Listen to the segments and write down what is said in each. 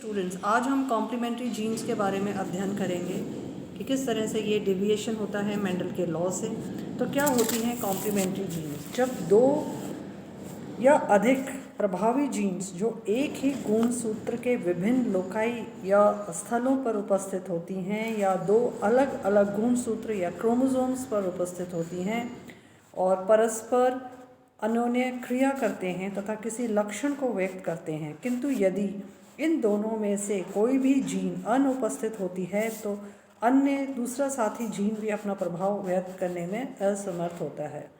Students, आज हम complementary jeans के बारे में अध्ययन करेंगे कि किस तरह से ये डेविएशन होता है मेंडल के लॉ से। तो क्या होती हैं कॉम्प्लीमेंट्री जीन्स? जब दो या अधिक प्रभावी जीन्स जो एक ही गुणसूत्र के विभिन्न लोकाई या स्थलों पर उपस्थित होती हैं या दो अलग अलग गुणसूत्र या क्रोमोसोम्स पर उपस्थित होती हैं और परस्पर अन्योन्य क्रिया करते हैं तथा किसी लक्षण को व्यक्त करते हैं, किंतु यदि इन दोनों में से कोई भी जीन अनुपस्थित होती है तो अन्य दूसरा साथी जीन भी अपना प्रभाव व्यक्त करने में असमर्थ होता है।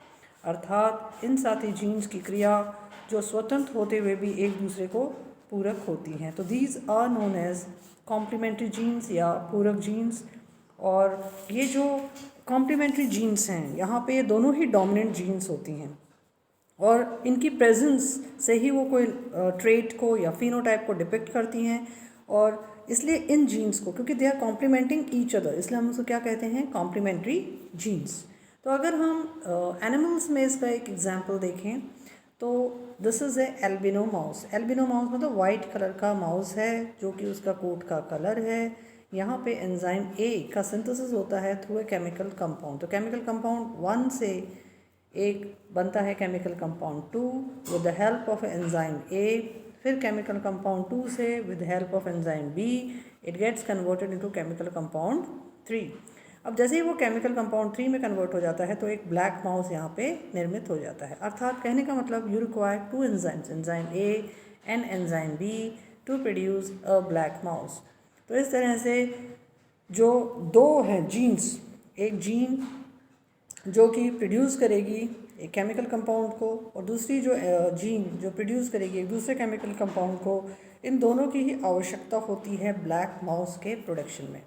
अर्थात इन साथी जीन्स की क्रिया जो स्वतंत्र होते हुए भी एक दूसरे को पूरक होती हैं। तो these are known as complementary genes या पूरक जीन्स। और ये जो कॉम्प्लीमेंट्री जीन्स हैं, यहाँ पे ये दोनों ही डोमिनेंट जीन्स होती हैं और इनकी प्रेजेंस से ही वो कोई ट्रेट को या फिनोटाइप को डिपिक्ट करती हैं। और इसलिए इन जीन्स को, क्योंकि they are complementing each other, इसलिए हम उसको क्या कहते हैं, कॉम्प्लीमेंट्री जीन्स। तो अगर हम एनिमल्स में इसका एक एग्जाम्पल देखें तो this is a albino mouse. Albino mouse मतलब वाइट कलर का माउस है जो कि उसका कोट का कलर है। यहाँ पे एंजाइम ए का सिंथेसिस होता है थ्रू ए केमिकल कंपाउंड। तो केमिकल कंपाउंड 1 से एक बनता है chemical compound 2 with the help of enzyme A, फिर केमिकल कंपाउंड 2 से with help of enzyme B it gets converted into chemical compound 3। अब जैसे ही वो केमिकल कंपाउंड 3 में कन्वर्ट हो जाता है तो एक ब्लैक माउस यहाँ पे निर्मित हो जाता है। अर्थात कहने का मतलब you require 2 enzymes, enzyme A and enzyme B to produce a black mouse. तो इस तरह से जो दो हैं जीन्स, एक जीन जो कि प्रोड्यूस करेगी एक केमिकल कंपाउंड को और दूसरी जो जीन जो प्रोड्यूस करेगी एक दूसरे केमिकल कंपाउंड को, इन दोनों की ही आवश्यकता होती है ब्लैक माउस के प्रोडक्शन में।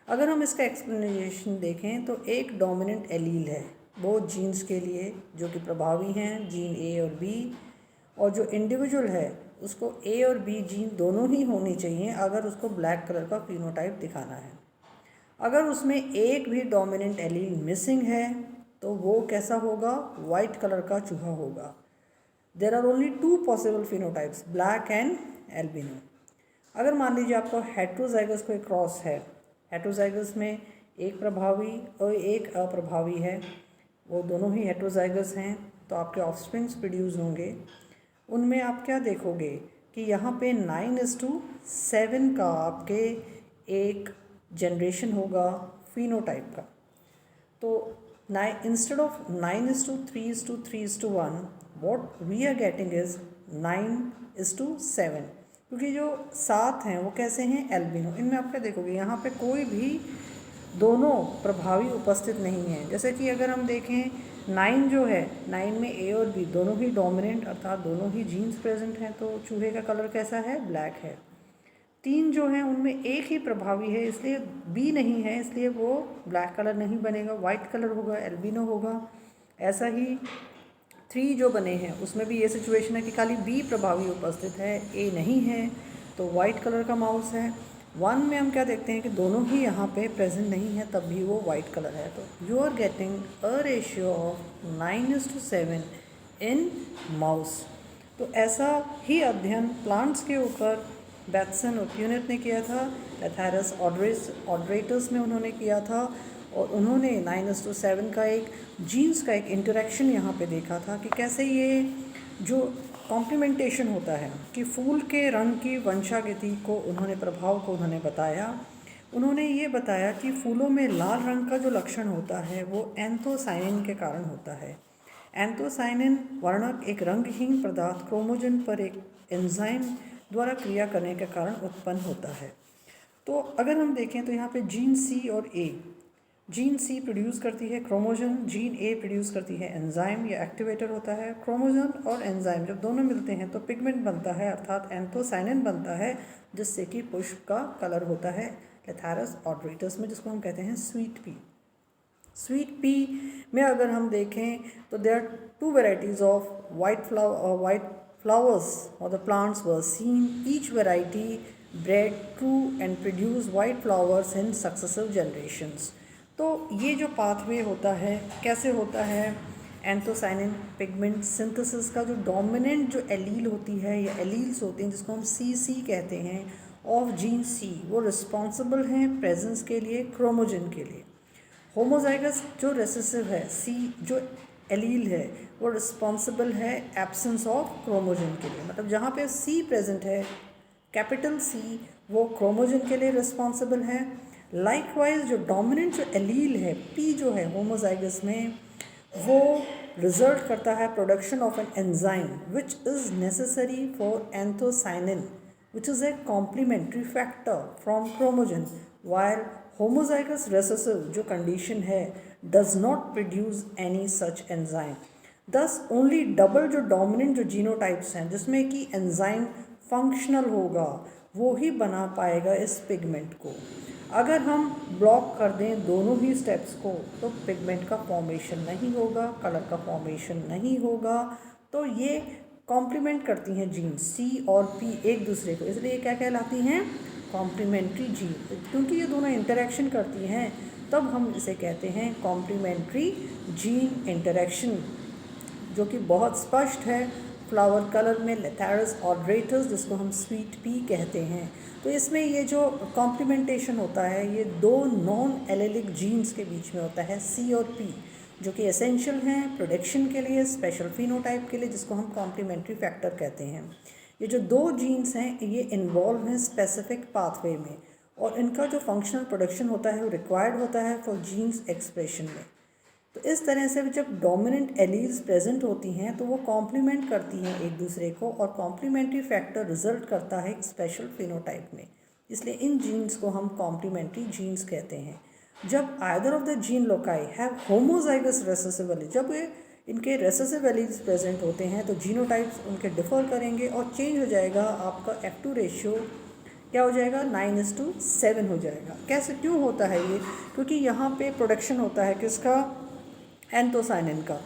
अगर हम इसका एक्सप्लेनेशन देखें तो एक डोमिनेंट एलील है वो जीन्स के लिए जो कि प्रभावी हैं, जीन ए और बी, और जो इंडिविजुअल है उसको ए और बी जीन दोनों ही होनी चाहिए अगर उसको ब्लैक कलर का फिनोटाइप दिखाना है। अगर उसमें एक भी डोमिनेंट एलील मिसिंग है तो वो कैसा होगा, वाइट कलर का चूहा होगा। There are only 2 possible phenotypes, black and albino. अगर मान लीजिए आपका हेट्रोजाइगस कोई क्रॉस है, हेट्रोजाइगस में एक प्रभावी और एक अप्रभावी है, वो दोनों ही हेट्रोजाइगस हैं, तो आपके ऑफस्प्रिंग्स प्रोड्यूस होंगे। उनमें आप क्या देखोगे कि यहाँ पे 9:7 का आपके एक जनरेशन होगा फिनोटाइप का। तो instead of 9:3:3:1 what we are getting is 9:7, क्योंकि जो 7 हैं वो कैसे हैं, एल्बिनो। इनमें आप क्या देखोगे, यहाँ पे कोई भी दोनों प्रभावी उपस्थित नहीं है। जैसे कि अगर हम देखें 9 जो है, 9 में ए और बी दोनों ही डोमिनेंट अर्थात दोनों ही जीन्स प्रेजेंट हैं, तो चूहे का कलर कैसा है, ब्लैक है। 3 जो हैं उनमें एक ही प्रभावी है, इसलिए बी नहीं है, इसलिए वो ब्लैक कलर नहीं बनेगा, वाइट कलर होगा, एल्बिनो होगा। ऐसा ही 3 जो बने हैं उसमें भी ये सिचुएशन है कि खाली बी प्रभावी उपस्थित है, ए नहीं है, तो वाइट कलर का माउस है। 1 में हम क्या देखते हैं कि दोनों ही यहाँ पे प्रेजेंट नहीं है, तब भी वो वाइट कलर है। तो you are getting a ratio of 9:7 in mouse. तो ऐसा ही अध्ययन प्लांट्स के ऊपर बैट्सन और प्यूनेट ने किया था, लेथारस ऑड्रेटस में उन्होंने किया था, और उन्होंने 9:7 का एक जीन्स का एक इंटरेक्शन यहाँ पे देखा था कि कैसे ये जो कॉम्प्लीमेंटेशन होता है कि फूल के रंग की वंशागति को उन्होंने प्रभाव को उन्होंने बताया। उन्होंने ये बताया कि फूलों में लाल रंग का जो लक्षण होता है वो एंथोसायनिन के कारण होता है। एंथोसायनिन वर्णक एक रंगहीन पदार्थ क्रोमोजन पर एक एंजाइम द्वारा क्रिया करने के कारण उत्पन्न होता है। तो अगर हम देखें तो यहाँ पे जीन सी और ए, जीन सी प्रोड्यूस करती है क्रोमोजन, जीन ए प्रोड्यूस करती है एंजाइम या एक्टिवेटर होता है। क्रोमोजन और एंजाइम जब दोनों मिलते हैं तो पिगमेंट बनता है अर्थात एंथोसायनिन बनता है, जिससे कि पुष्प का कलर होता है लेथारस ऑड्रेटस में, जिसको हम कहते हैं स्वीट पी। स्वीट पी में अगर हम देखें तो there are 2 varieties of white flowers or the plants were seen. Each variety bred true and produced white flowers in successive generations. तो ये जो पाथवे होता है कैसे होता है, एंथोसायनिन पिगमेंट सिंथेसिस का जो डोमिनेंट जो एलील होती है या एलील्स होते हैं जिसको हम सी कहते हैं, ऑफ जीन सी वो रिस्पॉन्सिबल हैं प्रेजेंस के लिए क्रोमोजन के लिए। होमोजाइगस जो रेसेसिव है सी जो एलील है वो रिस्पॉन्सिबल है एब्सेंस ऑफ क्रोमोजन के लिए। मतलब जहाँ पे सी प्रेजेंट है कैपिटल सी वो क्रोमोजन के लिए रिस्पॉन्सिबल है। लाइकवाइज जो डोमिनेंट जो एलील है पी जो है होमोजाइगस में वो रिजल्ट करता है production of an enzyme which is necessary for anthocyanin which is a complementary factor from chromogen, while homozygous recessive जो कंडीशन है does not produce any such enzyme. Thus only double जो dominant जो genotypes हैं जिसमें कि enzyme functional होगा वो ही बना पाएगा इस पिगमेंट को। अगर हम ब्लॉक कर दें दोनों ही स्टेप्स को तो पिगमेंट का फॉर्मेशन नहीं होगा, कलर का फॉर्मेशन नहीं होगा। तो ये कॉम्प्लीमेंट करती हैं जीन सी और पी एक दूसरे को, इसलिए ये क्या कहलाती हैं कॉम्प्लीमेंट्री जीन। क्योंकि ये दोनों इंटरेक्शन करती हैं तब हम इसे कहते हैं कॉम्प्लीमेंट्री जीन इंटरेक्शन, जो कि बहुत स्पष्ट है फ्लावर कलर में लेथेरस ऑड्रेटस जिसको हम स्वीट पी कहते हैं। तो इसमें ये जो कॉम्प्लीमेंटेशन होता है ये दो नॉन एलेलिक जीन्स के बीच में होता है सी और पी, जो कि एसेंशियल हैं प्रोडक्शन के लिए स्पेशल फिनोटाइप के लिए जिसको हम कॉम्प्लीमेंट्री फैक्टर कहते हैं। ये जो दो जीन्स हैं ये इन्वॉल्व हैं स्पेसिफिक पाथवे में और इनका जो फंक्शनल प्रोडक्शन होता है वो रिक्वायर्ड होता है फॉर जीन्स एक्सप्रेशन में। तो इस तरह से जब डोमिनेंट एलील्स प्रेजेंट होती हैं तो वो कॉम्प्लीमेंट करती हैं एक दूसरे को और कॉम्प्लीमेंट्री फैक्टर रिजल्ट करता है एक स्पेशल फिनोटाइप में, इसलिए इन जीन्स को हम कॉम्प्लीमेंट्री जीन्स कहते हैं। जब either of the gene loci have homozygous recessive allele, जब इनके रेसेसिव एलील्स प्रेजेंट होते हैं तो जीनोटाइप्स उनके डिफर करेंगे और चेंज हो जाएगा आपका F2 रेशियो क्या हो जाएगा 9:7 हो जाएगा। कैसे क्यों होता है ये? क्योंकि यहाँ पे प्रोडक्शन होता है किसका एंथोसाइनिन का।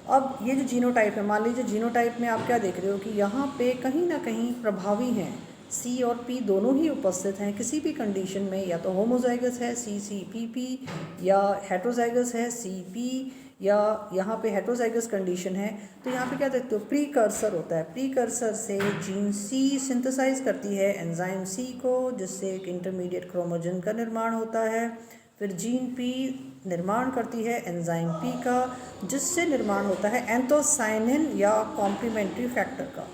अब ये जो जीनोटाइप है मान लीजिए जीनोटाइप में आप क्या देख रहे हो कि यहाँ पे कहीं ना कहीं प्रभावी हैं सी और पी दोनों ही उपस्थित हैं किसी भी कंडीशन में, या तो होमोजाइगस है सी सी पी पी या हेट्रोजाइगस है सी पी या यहाँ पे हेट्रोजाइगस कंडीशन है। तो यहाँ पे क्या देखते हो प्रीकर्सर होता है, प्रीकर्सर से जीन सी सिंथेसाइज करती है एंजाइम सी को जिससे एक इंटरमीडिएट क्रोमोजन का निर्माण होता है। फिर जीन पी निर्माण करती है एंजाइम पी का जिससे निर्माण होता है एंथोसाइनिन या कॉम्प्लीमेंट्री फैक्टर का।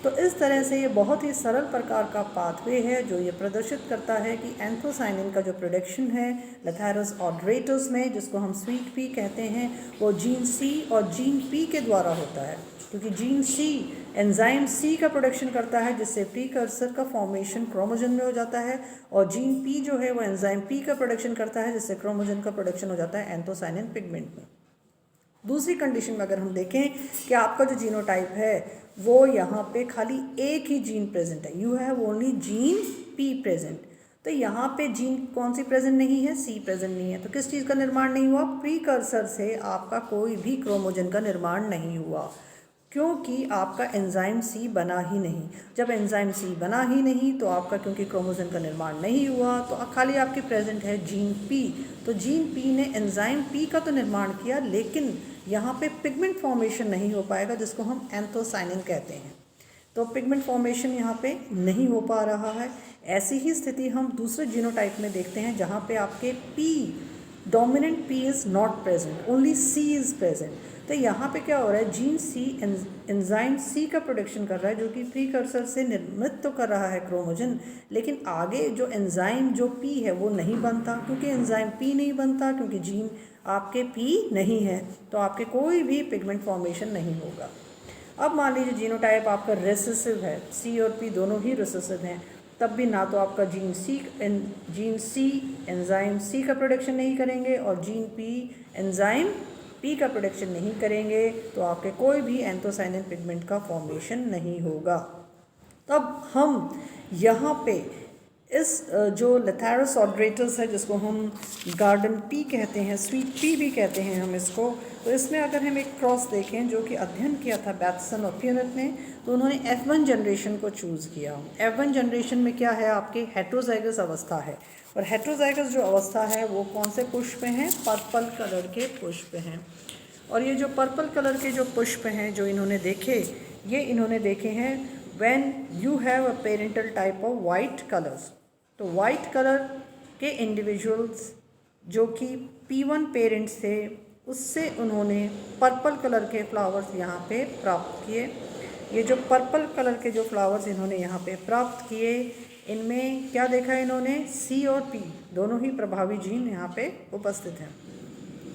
तो इस तरह से ये बहुत ही सरल प्रकार का पाथवे है जो ये प्रदर्शित करता है कि एंथोसाइनिन का जो प्रोडक्शन है लेथेरस ऑड्रेटस में जिसको हम स्वीट पी कहते हैं वो जीन सी और जीन पी के द्वारा होता है, क्योंकि जीन सी एंजाइम सी का प्रोडक्शन करता है जिससे प्रीकर्सर का फॉर्मेशन क्रोमोजन में हो जाता है और जीन पी जो है वो एंजाइम पी का प्रोडक्शन करता है जिससे क्रोमोजन का प्रोडक्शन हो जाता है एंथोसाइनिन पिगमेंट में। दूसरी कंडीशन में अगर हम देखें कि आपका जो जीनोटाइप है वो यहाँ पे खाली एक ही जीन प्रेजेंट है, you have only gene P present, तो यहाँ पे जीन कौन सी प्रेजेंट नहीं है सी प्रेजेंट नहीं है, तो किस चीज़ का निर्माण नहीं हुआ प्रीकर्सर से आपका कोई भी क्रोमोजन का निर्माण नहीं हुआ क्योंकि आपका एंजाइम सी बना ही नहीं। जब एंजाइम सी बना ही नहीं तो आपका क्योंकि क्रोमोजन का निर्माण नहीं हुआ तो खाली आपकी प्रेजेंट है जीन पी। तो जीन पी ने एंजाइम पी का तो निर्माण किया लेकिन यहाँ पे पिगमेंट फॉर्मेशन नहीं हो पाएगा जिसको हम एंथोसाइनिन कहते हैं, तो पिगमेंट फॉर्मेशन यहाँ पे नहीं हो पा रहा है। ऐसी ही स्थिति हम दूसरे जीनोटाइप में देखते हैं जहाँ पे आपके P dominant P is not present only C is present. तो यहाँ पे क्या हो रहा है जीन सी एंजाइम सी का प्रोडक्शन कर रहा है जो कि प्रीकर्सर से निर्मित तो कर रहा है क्रोमोजन, लेकिन आगे जो एंजाइम जो पी है वो नहीं बनता क्योंकि एंजाइम पी नहीं बनता क्योंकि जीन आपके पी नहीं है तो आपके कोई भी पिगमेंट फॉर्मेशन नहीं होगा। अब मान लीजिए जीनोटाइप आपका रेसेसिव है, सी और पी दोनों ही रेसेसिव हैं, तब भी ना तो आपका जीन सी एंजाइम सी का प्रोडक्शन नहीं करेंगे और जीन पी एंजाइम पी का प्रोडक्शन नहीं करेंगे तो आपके कोई भी एंथोसाइनिन पिगमेंट का फॉर्मेशन नहीं होगा। तब हम यहाँ पे इस जो लेथेरस ऑड्रेटस है जिसको हम गार्डन पी कहते हैं, स्वीट पी भी कहते हैं हम इसको, तो इसमें अगर हम एक क्रॉस देखें जो कि अध्ययन किया था बैटसन और प्यूनेट ने, तो उन्होंने F1 जनरेशन को चूज़ किया। F1 जनरेशन में क्या है आपके हेट्रोजाइगस अवस्था है और हेट्रोजाइगस जो अवस्था है वो कौन से पुष्प हैं पर्पल कलर के पुष्प हैं। और ये जो पर्पल कलर के जो पुष्प हैं जो इन्होंने देखे ये इन्होंने देखे हैं when you have a parental type of white colours. तो वाइट कलर के इंडिविजुअल्स जो कि P1 पेरेंट्स थे, उससे उन्होंने पर्पल कलर के फ्लावर्स यहाँ पे प्राप्त किए। ये जो पर्पल कलर के जो फ्लावर्स इन्होंने यहाँ पे प्राप्त किए, इनमें क्या देखा इन्होंने, C और P दोनों ही प्रभावी जीन यहाँ पे उपस्थित हैं।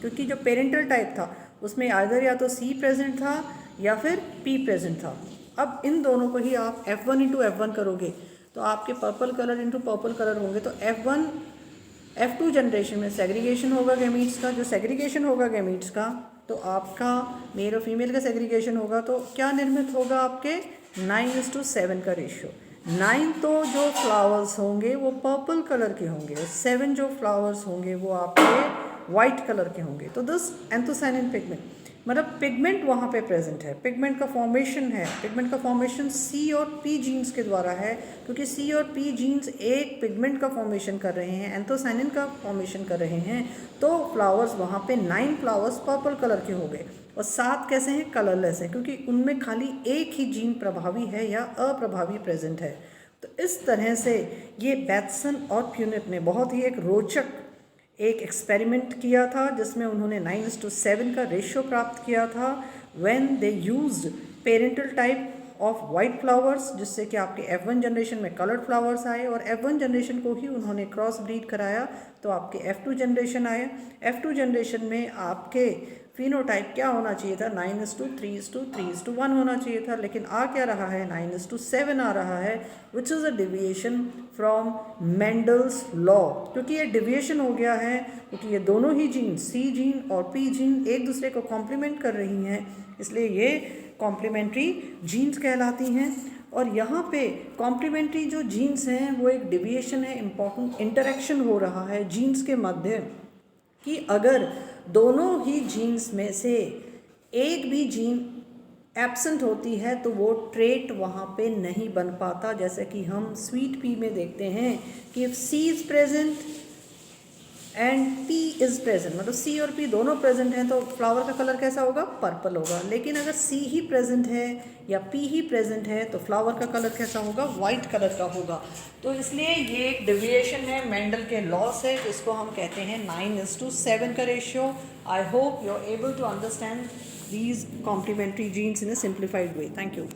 क्योंकि जो पेरेंटल टाइप था उसमें आइदर या तो C प्रेजेंट था या फिर P प्रेजेंट था। अब इन दोनों को ही आप F1 इंटू F1 करोगे तो आपके purple colour into purple colour होंगे। तो F1 F2 जनरेशन में सेग्रीगेशन होगा गैमीट्स का। जो सेग्रीगेशन होगा गैमीट्स का तो आपका मेल और फीमेल का सेग्रीगेशन होगा। तो क्या निर्मित होगा, आपके 9:7 का रेशियो। 9 तो जो फ्लावर्स होंगे वो पर्पल कलर के होंगे और 7 जो फ्लावर्स होंगे वो आपके वाइट कलर के होंगे। तो दिस एंथोसायनिन पिगमेंट, मतलब पिगमेंट वहाँ पे प्रेजेंट है, पिगमेंट का फॉर्मेशन है। पिगमेंट का फॉर्मेशन C और P जीन्स के द्वारा है, क्योंकि C और P जीन्स एक पिगमेंट का फॉर्मेशन कर रहे हैं, एंथोसायनिन का फॉर्मेशन कर रहे हैं। तो फ्लावर्स वहाँ पे 9 फ्लावर्स पर्पल कलर के हो गए और 7 कैसे हैं, कलरलेस हैं, क्योंकि उनमें खाली एक ही जीन प्रभावी है या अप्रभावी प्रेजेंट है। तो इस तरह से ये बैट्सन और प्यूनेट ने बहुत ही एक रोचक एक एक्सपेरिमेंट किया था, जिसमें उन्होंने 9:7 का रेशियो प्राप्त किया था when they used parental type of white flowers, जिससे कि आपके F1 जनरेशन में कलर्ड फ्लावर्स आए और F1 जनरेशन को ही उन्होंने क्रॉस ब्रीड कराया तो आपके F2 जनरेशन आए। F2 जनरेशन में आपके फिनोटाइप क्या होना चाहिए था, 9:3:3:1 होना चाहिए था, लेकिन आ क्या रहा है, 9:7 आ रहा है, which is a deviation from Mendel's law. क्योंकि ये डिविएशन हो गया है, क्योंकि ये दोनों ही जीन C जीन और P जीन एक दूसरे को कॉम्प्लीमेंट कर रही हैं, इसलिए ये कॉम्प्लीमेंट्री जीन्स कहलाती हैं। और यहाँ पे कॉम्प्लीमेंट्री जो जीन्स हैं वो एक डिविएशन है, इम्पॉर्टेंट इंटरेक्शन हो रहा है जीन्स के मध्य, कि अगर दोनों ही जीन्स में से एक भी जीन एब्सेंट होती है तो वो ट्रेट वहाँ पे नहीं बन पाता। जैसे कि हम स्वीट पी में देखते हैं कि if C is present and P is present, मतलब C और P दोनों प्रेजेंट हैं तो फ्लावर का कलर कैसा होगा, पर्पल होगा। लेकिन अगर C ही प्रेजेंट है या P ही प्रेजेंट है तो फ्लावर का कलर कैसा होगा, वाइट कलर का होगा। तो इसलिए ये एक डिविएशन है, मेंडल के लॉ से, जिसको हम कहते हैं 9:7 का रेशियो। I hope you are able to understand these complementary genes in a simplified way. Thank you.